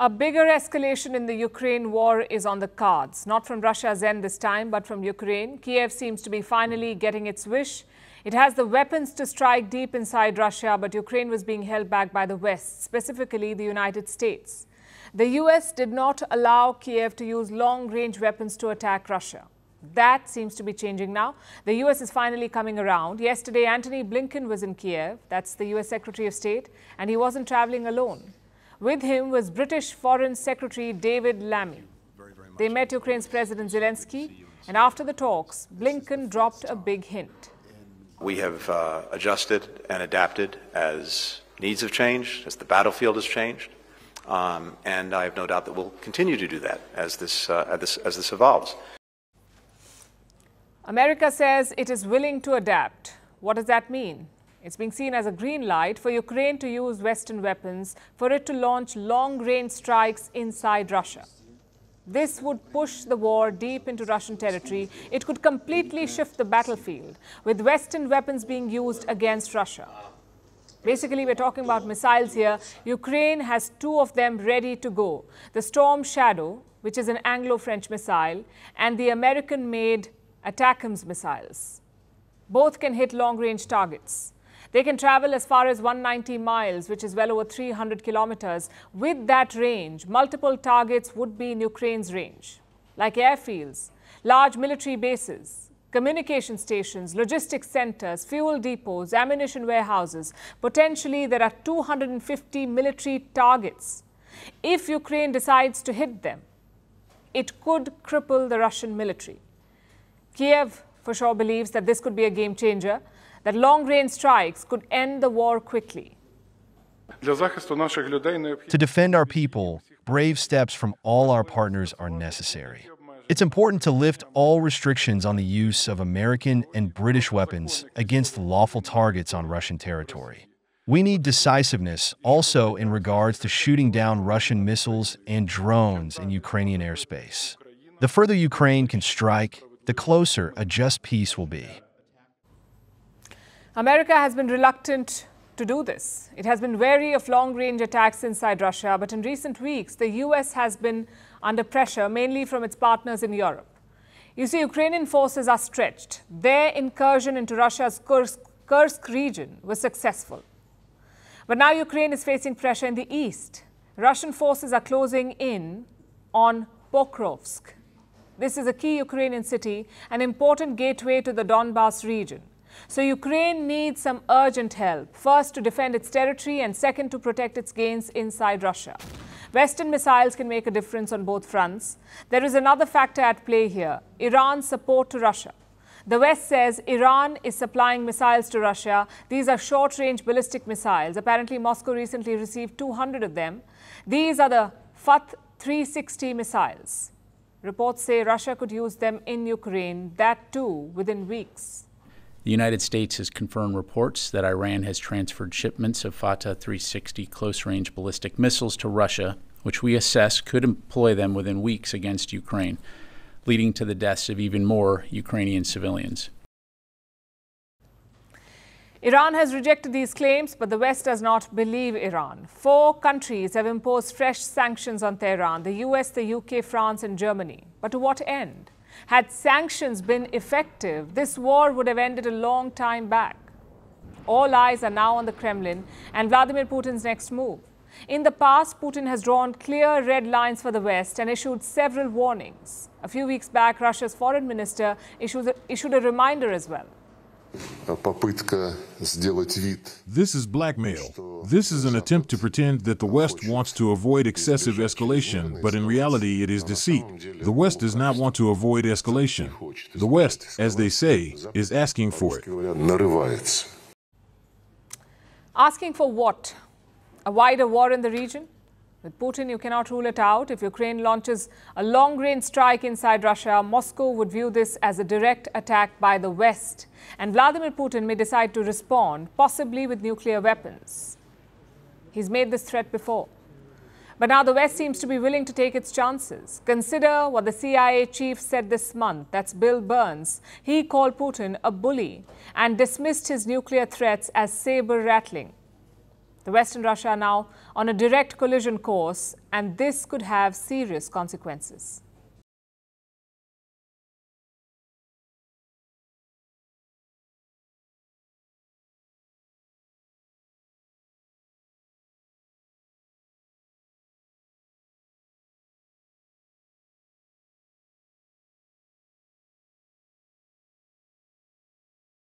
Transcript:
A bigger escalation in the Ukraine war is on the cards, not from Russia's end this time, but from Ukraine. Kiev seems to be finally getting its wish. It has the weapons to strike deep inside Russia, but Ukraine was being held back by the West, specifically the United States. The US did not allow Kiev to use long-range weapons to attack Russia. That seems to be changing now. The US is finally coming around. Yesterday, Antony Blinken was in Kiev, that's the US Secretary of State, and he wasn't traveling alone. With him was British Foreign Secretary David Lammy. They met Ukraine's President Zelensky, and after the talks, Blinken dropped a big hint. We have adjusted and adapted as needs have changed, as the battlefield has changed, and I have no doubt that we'll continue to do that as this evolves. America says it is willing to adapt. What does that mean? It's being seen as a green light for Ukraine to use Western weapons for it to launch long-range strikes inside Russia. This would push the war deep into Russian territory. It could completely shift the battlefield, with Western weapons being used against Russia. Basically, we're talking about missiles here. Ukraine has two of them ready to go. The Storm Shadow, which is an Anglo-French missile, and the American-made ATACMS missiles. Both can hit long-range targets. They can travel as far as 190 miles, which is well over 300 kilometers. With that range, multiple targets would be in Ukraine's range, like airfields, large military bases, communication stations, logistics centers, fuel depots, ammunition warehouses. Potentially, there are 250 military targets. If Ukraine decides to hit them, it could cripple the Russian military. Kiev, for sure, believes that this could be a game changer, that long-range strikes could end the war quickly. To defend our people, brave steps from all our partners are necessary. It's important to lift all restrictions on the use of American and British weapons against lawful targets on Russian territory. We need decisiveness also in regards to shooting down Russian missiles and drones in Ukrainian airspace. The further Ukraine can strike, the closer a just peace will be. America has been reluctant to do this. It has been wary of long-range attacks inside Russia, but in recent weeks, the US has been under pressure, mainly from its partners in Europe. You see, Ukrainian forces are stretched. Their incursion into Russia's Kursk region was successful. But now Ukraine is facing pressure in the east. Russian forces are closing in on Pokrovsk. This is a key Ukrainian city, an important gateway to the Donbas region. So Ukraine needs some urgent help, first to defend its territory and second to protect its gains inside Russia. Western missiles can make a difference on both fronts. There is another factor at play here, Iran's support to Russia. The West says Iran is supplying missiles to Russia. These are short-range ballistic missiles. Apparently, Moscow recently received 200 of them. These are the Fath 360 missiles. Reports say Russia could use them in Ukraine, that too within weeks. The United States has confirmed reports that Iran has transferred shipments of Fatah 360 close-range ballistic missiles to Russia, which we assess could employ them within weeks against Ukraine, leading to the deaths of even more Ukrainian civilians. Iran has rejected these claims, but the West does not believe Iran. 4 countries have imposed fresh sanctions on Tehran: the US, the UK, France, and Germany. But to what end? Had sanctions been effective, this war would have ended a long time back. All eyes are now on the Kremlin and Vladimir Putin's next move. In the past, Putin has drawn clear red lines for the West and issued several warnings. A few weeks back, Russia's foreign minister issued a reminder as well. This is blackmail. This is an attempt to pretend that the West wants to avoid excessive escalation, but in reality it is deceit. The West does not want to avoid escalation. The West, as they say, is asking for it. Asking for what? A wider war in the region? With Putin, you cannot rule it out. If Ukraine launches a long-range strike inside Russia, Moscow would view this as a direct attack by the West. And Vladimir Putin may decide to respond, possibly with nuclear weapons. He's made this threat before. But now the West seems to be willing to take its chances. Consider what the CIA chief said this month. That's Bill Burns. He called Putin a bully and dismissed his nuclear threats as saber-rattling. The West and Russia are now on a direct collision course, and this could have serious consequences.